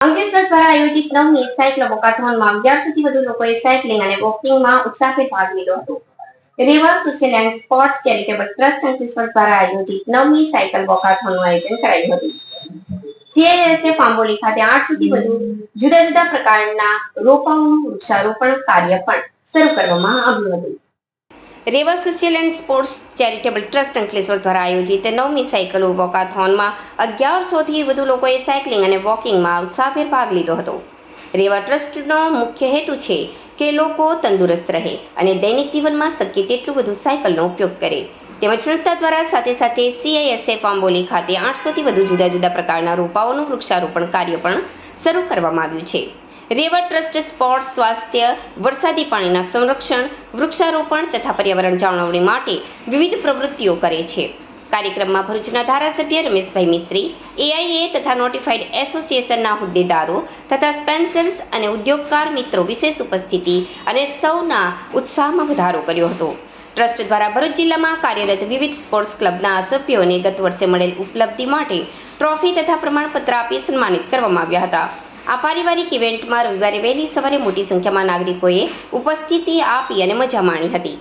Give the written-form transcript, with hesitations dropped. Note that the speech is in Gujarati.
અંકલેશ્વર દ્વારા આયોજિત 9મી સાયકલ વોકાથોનમાં 1100 થી વધુ લોકોએ સાયકલિંગ અને વોકિંગમાં ઉત્સાહભેર ભાગ લીધો હતો. Reva social and sports charitable trust Ankleshwar દ્વારા આયોજિત 9મી સાયકલ વોકાથોનનું આયોજન કરાયું હતું. CISF આંબોલી ખાતે 800 થી વધુ જુદા જુદા પ્રકારના રોપાઓનું વૃક્ષારોપણ કાર્ય પણ શરૂ કરવામાં આવ્યું હતું. Reva social and sports charitable trust Ankleshwar દ્વારા આયોજિત 9મી સાયકલ વોકાથોનમાં 1100 થી વધુ લોકોએ સાયકલિંગ અને વોકિંગમાં ઉત્સાહભેર ભાગ લીધો હતો. રેવા ટ્રસ્ટનો મુખ્ય હેતુ છે કે લોકો તંદુરસ્ત રહે અને દૈનિક જીવનમાં શક્ય તેટલું વધુ સાયકલનો ઉપયોગ કરે. તેમજ સંસ્થા દ્વારા સાથે સાથે CISF આંબોલી ખાતે 800 થી વધુ જુદા જુદા પ્રકારના રોપાઓનું વૃક્ષારોપણ કાર્ય પણ શરૂ કરવામાં આવ્યું છે. રેવા ટ્રસ્ટ સ્પોર્ટ્સ, સ્વાસ્થ્ય, વરસાદી પાણીના સંરક્ષણ, વૃક્ષારોપણ તથા પર્યાવરણ જાળવણી માટે વિવિધ પ્રવૃત્તિઓ કરે છે. કાર્યક્રમમાં ભરૂચના ધારાસભ્ય રમેશભાઈ મિસ્ત્રી, AIA તથા નોટિફાઈડ એસોસિએશનના હોદ્દેદારો તથા સ્પોન્સર્સ અને ઉદ્યોગકાર મિત્રો વિશેષ ઉપસ્થિતિ અને સૌના ઉત્સાહમાં વધારો કર્યો હતો. ટ્રસ્ટ દ્વારા ભરૂચ જિલ્લામાં કાર્યરત વિવિધ સ્પોર્ટ્સ ક્લબના સભ્યોને ગત વર્ષે મળેલ ઉપલબ્ધિ માટે ટ્રોફી તથા પ્રમાણપત્ર આપી સન્માનિત કરવામાં આવ્યા હતા. આ પારિવારિક ઇવેન્ટમાં રવિવારે વહેલી સવારે મોટી સંખ્યામાં નાગરિકોએ ઉપસ્થિતિ આપી અને મજા માણી હતી.